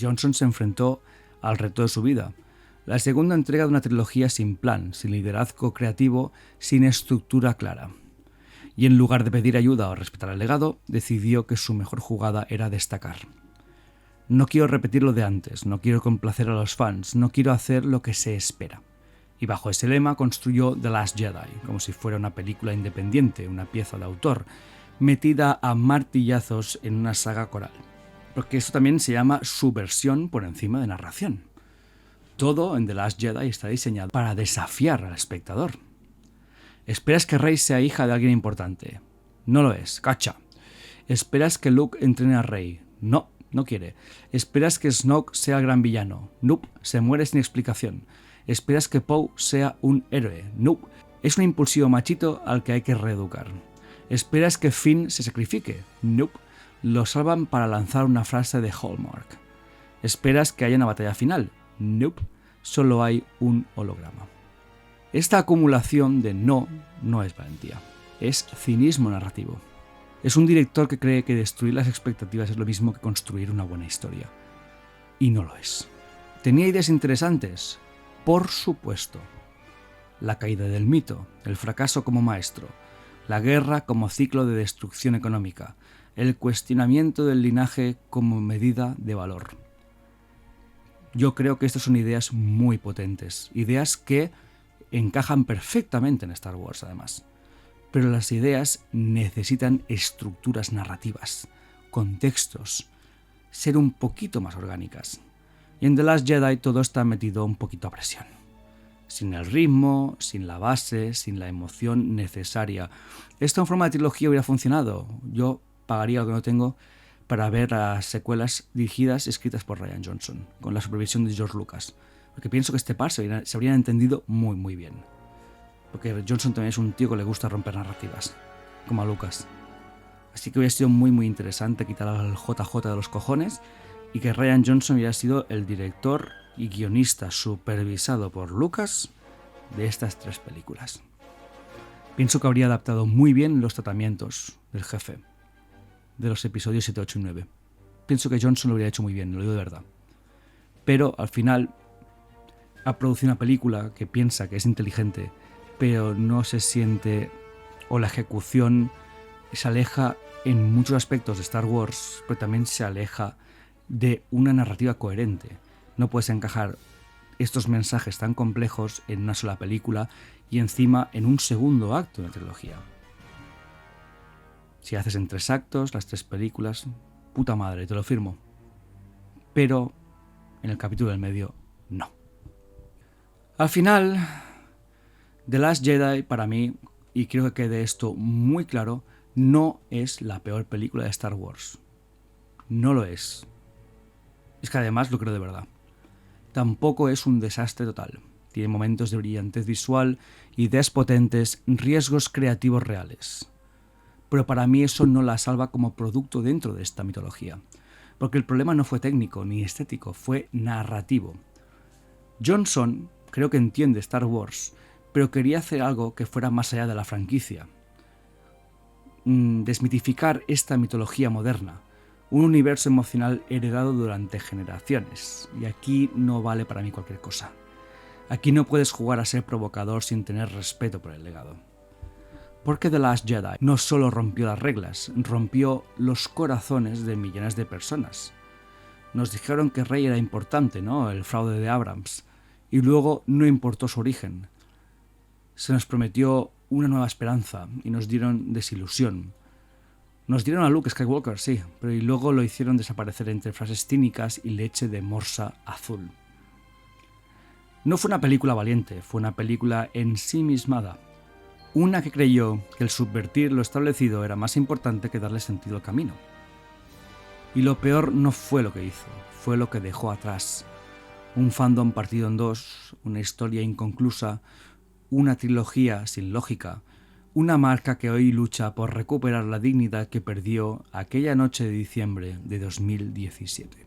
Johnson se enfrentó al reto de su vida. La segunda entrega de una trilogía sin plan, sin liderazgo creativo, sin estructura clara. Y en lugar de pedir ayuda o respetar el legado, decidió que su mejor jugada era destacar. No quiero repetir lo de antes, no quiero complacer a los fans, no quiero hacer lo que se espera. Y bajo ese lema construyó The Last Jedi, como si fuera una película independiente, una pieza de autor, metida a martillazos en una saga coral. Porque esto también se llama subversión por encima de narración. Todo en The Last Jedi está diseñado para desafiar al espectador. Esperas que Rey sea hija de alguien importante. No lo es, cacha. Esperas que Luke entrene a Rey. No, no quiere. Esperas que Snoke sea el gran villano. Nope, se muere sin explicación. Esperas que Poe sea un héroe. Nope, es un impulsivo machito al que hay que reeducar. Esperas que Finn se sacrifique. Nope, lo salvan para lanzar una frase de Hallmark. Esperas que haya una batalla final. Nope, solo hay un holograma. Esta acumulación de no es valentía, es cinismo narrativo. Es un director que cree que destruir las expectativas es lo mismo que construir una buena historia. Y no lo es. ¿Tenía ideas interesantes? Por supuesto. La caída del mito, el fracaso como maestro, la guerra como ciclo de destrucción económica, el cuestionamiento del linaje como medida de valor. Yo creo que estas son ideas muy potentes, ideas que encajan perfectamente en Star Wars además. Pero las ideas necesitan estructuras narrativas, contextos, ser un poquito más orgánicas. Y en The Last Jedi todo está metido un poquito a presión. Sin el ritmo, sin la base, sin la emoción necesaria. Esto en forma de trilogía hubiera funcionado. Yo pagaría lo que no tengo para ver las secuelas dirigidas y escritas por Rian Johnson, con la supervisión de George Lucas. Porque pienso que este par se habrían entendido muy muy bien. Porque Johnson también es un tío que le gusta romper narrativas, como a Lucas. Así que hubiera sido muy muy interesante quitar al JJ de los cojones y que Rian Johnson hubiera sido el director y guionista supervisado por Lucas de estas 3 películas. Pienso que habría adaptado muy bien los tratamientos del jefe de los episodios 7, 8 y 9. Pienso que Johnson lo habría hecho muy bien, lo digo de verdad. Pero al final ha producido una película que piensa que es inteligente, pero no se siente, o la ejecución se aleja en muchos aspectos de Star Wars, pero también se aleja de una narrativa coherente. No puedes encajar estos mensajes tan complejos en una sola película y encima en un segundo acto de la trilogía. Si haces en 3 actos, las 3 películas, puta madre, te lo firmo. Pero en el capítulo del medio, no. Al final, The Last Jedi para mí, y creo que quede esto muy claro, no es la peor película de Star Wars. No lo es. Es que además lo creo de verdad. Tampoco es un desastre total. Tiene momentos de brillantez visual, ideas potentes, riesgos creativos reales. Pero para mí eso no la salva como producto dentro de esta mitología. Porque el problema no fue técnico ni estético, fue narrativo. Johnson creo que entiende Star Wars, pero quería hacer algo que fuera más allá de la franquicia. Desmitificar esta mitología moderna, un universo emocional heredado durante generaciones. Y aquí no vale para mí cualquier cosa. Aquí no puedes jugar a ser provocador sin tener respeto por el legado. Porque The Last Jedi no solo rompió las reglas, rompió los corazones de millones de personas. Nos dijeron que Rey era importante, ¿no? El fraude de Abrams. Y luego no importó su origen. Se nos prometió una nueva esperanza y nos dieron desilusión. Nos dieron a Luke Skywalker, sí, pero y luego lo hicieron desaparecer entre frases cínicas y leche de morsa azul. No fue una película valiente, fue una película ensimismada. Una que creyó que el subvertir lo establecido era más importante que darle sentido al camino. Y lo peor no fue lo que hizo, fue lo que dejó atrás. Un fandom partido en dos, una historia inconclusa, una trilogía sin lógica, una marca que hoy lucha por recuperar la dignidad que perdió aquella noche de diciembre de 2017.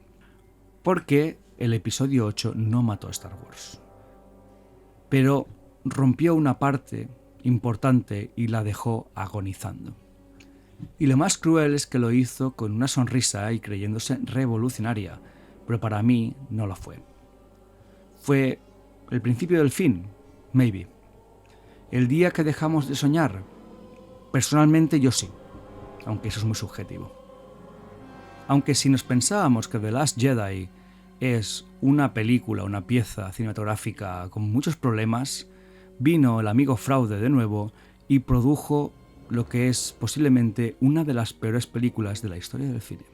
Porque el episodio 8 no mató a Star Wars, pero rompió una parte importante y la dejó agonizando. Y lo más cruel es que lo hizo con una sonrisa y creyéndose revolucionaria, pero para mí no lo fue. Fue el principio del fin, maybe. El día que dejamos de soñar. Personalmente yo sí, aunque eso es muy subjetivo. Aunque si nos pensábamos que The Last Jedi es una película, una pieza cinematográfica con muchos problemas, vino el amigo Fraude de nuevo y produjo lo que es posiblemente una de las peores películas de la historia del cine.